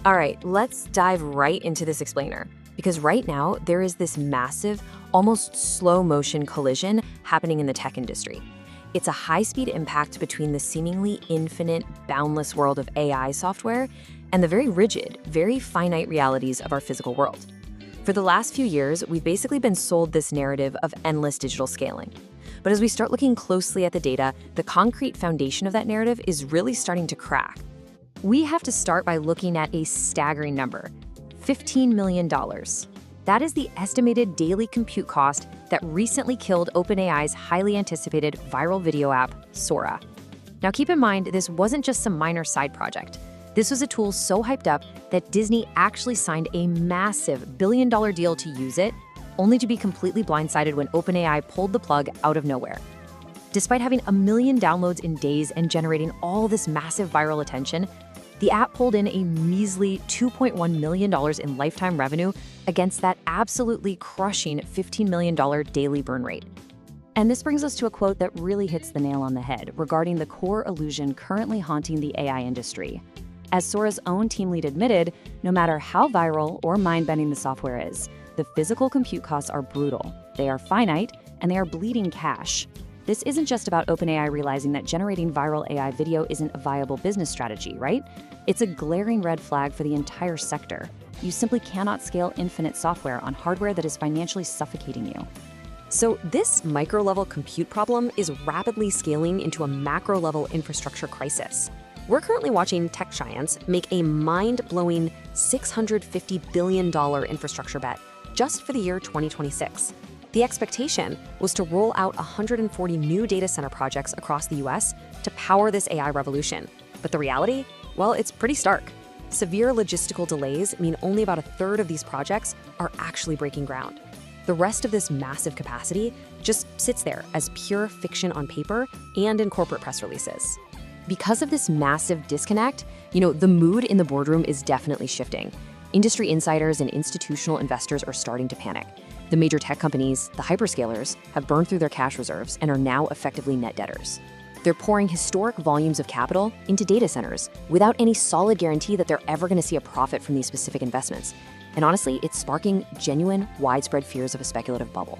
All right, let's dive right into this explainer. Because right now, there is this massive, almost slow motion collision happening in the tech industry. It's a high-speed impact between the seemingly infinite, boundless world of AI software and the very rigid, very finite realities of our physical world. For the last few years, we've basically been sold this narrative of endless digital scaling. But as we start looking closely at the data, the concrete foundation of that narrative is really starting to crack. We have to start by looking at a staggering number, $15 million. That is the estimated daily compute cost that recently killed OpenAI's highly anticipated viral video app, Sora. Now keep in mind, this wasn't just some minor side project. This was a tool so hyped up that Disney actually signed a massive billion-dollar deal to use it, only to be completely blindsided when OpenAI pulled the plug out of nowhere. Despite having 1 million downloads in days and generating all this massive viral attention, the app pulled in a measly $2.1 million in lifetime revenue against that absolutely crushing $15 million daily burn rate. And this brings us to a quote that really hits the nail on the head regarding the core illusion currently haunting the AI industry. As Sora's own team lead admitted, no matter how viral or mind-bending the software is, the physical compute costs are brutal. They are finite, and they are bleeding cash. This isn't just about OpenAI realizing that generating viral AI video isn't a viable business strategy, right? It's a glaring red flag for the entire sector. You simply cannot scale infinite software on hardware that is financially suffocating you. So this micro-level compute problem is rapidly scaling into a macro-level infrastructure crisis. We're currently watching tech giants make a mind-blowing $650 billion infrastructure bet just for the year 2026. The expectation was to roll out 140 new data center projects across the US to power this AI revolution. But the reality? Well, it's pretty stark. Severe logistical delays mean only about a third of these projects are actually breaking ground. The rest of this massive capacity just sits there as pure fiction on paper and in corporate press releases. Because of this massive disconnect, the mood in the boardroom is definitely shifting. Industry insiders and institutional investors are starting to panic. The major tech companies, the hyperscalers, have burned through their cash reserves and are now effectively net debtors. They're pouring historic volumes of capital into data centers without any solid guarantee that they're ever going to see a profit from these specific investments. And honestly, it's sparking genuine, widespread fears of a speculative bubble.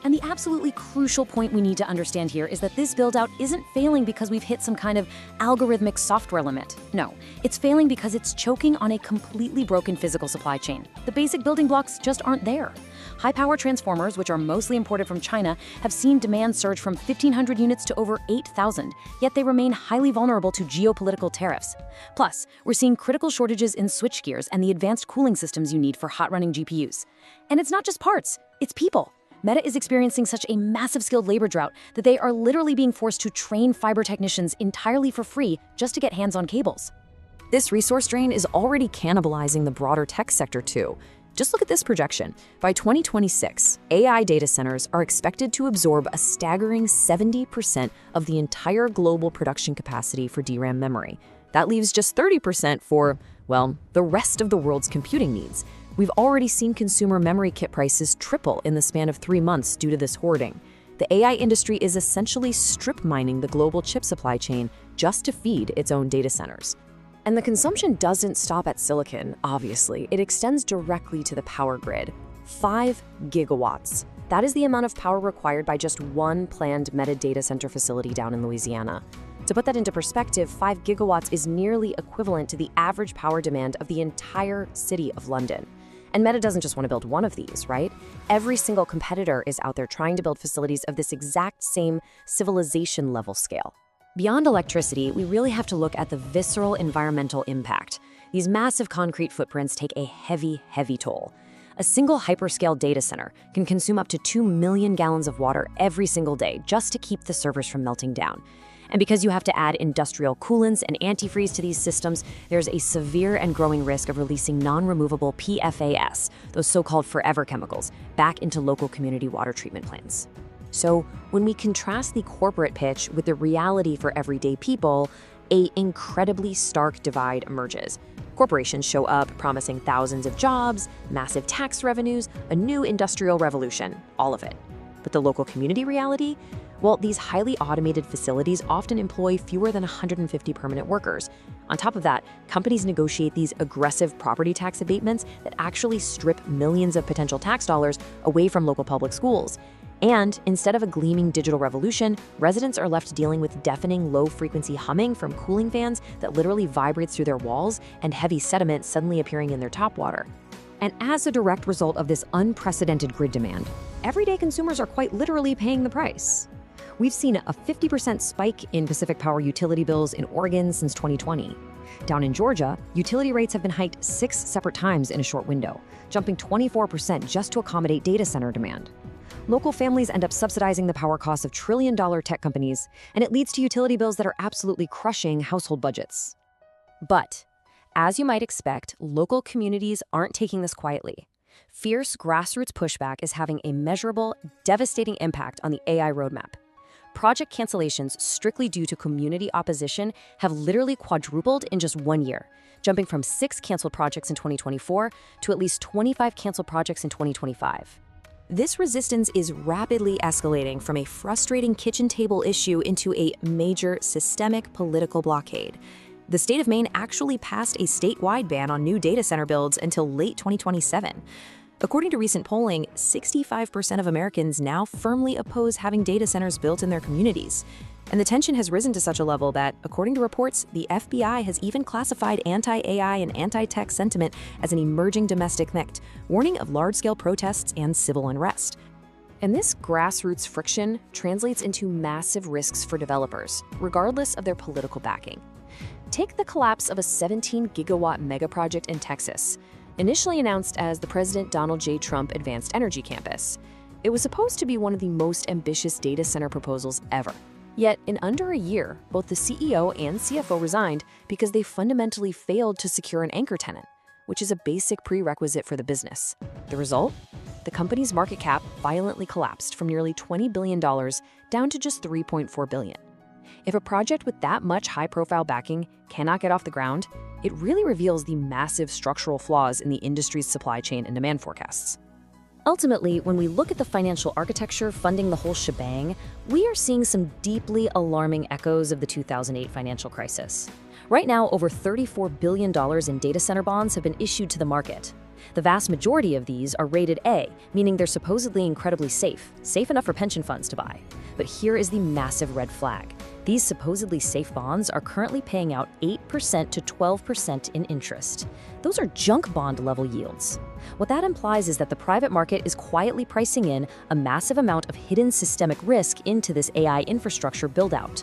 And the absolutely crucial point we need to understand here is that this build-out isn't failing because we've hit some kind of algorithmic software limit. No, it's failing because it's choking on a completely broken physical supply chain. The basic building blocks just aren't there. High-power transformers, which are mostly imported from China, have seen demand surge from 1,500 units to over 8,000, yet they remain highly vulnerable to geopolitical tariffs. Plus, we're seeing critical shortages in switchgears and the advanced cooling systems you need for hot-running GPUs. And it's not just parts, it's people. Meta is experiencing such a massive skilled labor drought that they are literally being forced to train fiber technicians entirely for free just to get hands on cables. This resource drain is already cannibalizing the broader tech sector too. Just look at this projection. By 2026, AI data centers are expected to absorb a staggering 70% of the entire global production capacity for DRAM memory. That leaves just 30% for, the rest of the world's computing needs. We've already seen consumer memory kit prices triple in the span of 3 months due to this hoarding. The AI industry is essentially strip mining the global chip supply chain just to feed its own data centers. And the consumption doesn't stop at silicon, obviously. It extends directly to the power grid. 5 gigawatts. That is the amount of power required by just one planned Meta data center facility down in Louisiana. To put that into perspective, 5 gigawatts is nearly equivalent to the average power demand of the entire city of London. And Meta doesn't just want to build one of these, right? Every single competitor is out there trying to build facilities of this exact same civilization level scale. Beyond electricity, we really have to look at the visceral environmental impact. These massive concrete footprints take a heavy, heavy toll. A single hyperscale data center can consume up to 2 million gallons of water every single day just to keep the servers from melting down. And because you have to add industrial coolants and antifreeze to these systems, there's a severe and growing risk of releasing non-removable PFAS, those so-called forever chemicals, back into local community water treatment plants. So when we contrast the corporate pitch with the reality for everyday people, an incredibly stark divide emerges. Corporations show up promising thousands of jobs, massive tax revenues, a new industrial revolution, all of it. But the local community reality? Well, these highly automated facilities often employ fewer than 150 permanent workers. On top of that, companies negotiate these aggressive property tax abatements that actually strip millions of potential tax dollars away from local public schools. And instead of a gleaming digital revolution, residents are left dealing with deafening low-frequency humming from cooling fans that literally vibrates through their walls and heavy sediment suddenly appearing in their topwater. And as a direct result of this unprecedented grid demand, everyday consumers are quite literally paying the price. We've seen a 50% spike in Pacific Power utility bills in Oregon since 2020. Down in Georgia, utility rates have been hiked 6 separate times in a short window, jumping 24% just to accommodate data center demand. Local families end up subsidizing the power costs of trillion-dollar tech companies, and it leads to utility bills that are absolutely crushing household budgets. But, as you might expect, local communities aren't taking this quietly. Fierce grassroots pushback is having a measurable, devastating impact on the AI roadmap. Project cancellations strictly due to community opposition have literally quadrupled in just 1 year, jumping from 6 canceled projects in 2024 to at least 25 canceled projects in 2025. This resistance is rapidly escalating from a frustrating kitchen table issue into a major systemic political blockade. The state of Maine actually passed a statewide ban on new data center builds until late 2027. According to recent polling, 65% of Americans now firmly oppose having data centers built in their communities. And the tension has risen to such a level that, according to reports, the FBI has even classified anti-AI and anti-tech sentiment as an emerging domestic threat, warning of large-scale protests and civil unrest. And this grassroots friction translates into massive risks for developers, regardless of their political backing. Take the collapse of a 17-gigawatt megaproject in Texas, initially announced as the President Donald J. Trump Advanced Energy Campus. It was supposed to be one of the most ambitious data center proposals ever. Yet, in under a year, both the CEO and CFO resigned because they fundamentally failed to secure an anchor tenant, which is a basic prerequisite for the business. The result? The company's market cap violently collapsed from nearly $20 billion down to just $3.4 billion. If a project with that much high-profile backing cannot get off the ground, it really reveals the massive structural flaws in the industry's supply chain and demand forecasts. Ultimately, when we look at the financial architecture funding the whole shebang, we are seeing some deeply alarming echoes of the 2008 financial crisis. Right now, over $34 billion in data center bonds have been issued to the market. The vast majority of these are rated A, meaning they're supposedly incredibly safe enough for pension funds to buy. But here is the massive red flag. These supposedly safe bonds are currently paying out 8% to 12% in interest. Those are junk bond level yields. What that implies is that the private market is quietly pricing in a massive amount of hidden systemic risk into this AI infrastructure build-out.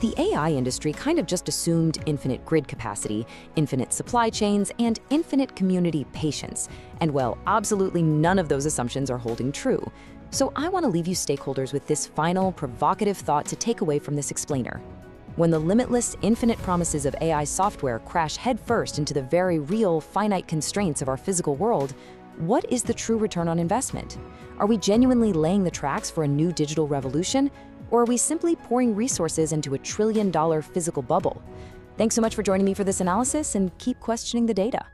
The AI industry kind of just assumed infinite grid capacity, infinite supply chains, and infinite community patience. And well, absolutely none of those assumptions are holding true. So I want to leave you stakeholders with this final, provocative thought to take away from this explainer. When the limitless, infinite promises of AI software crash headfirst into the very real, finite constraints of our physical world, what is the true return on investment? Are we genuinely laying the tracks for a new digital revolution? Or are we simply pouring resources into a trillion-dollar physical bubble? Thanks so much for joining me for this analysis, and keep questioning the data.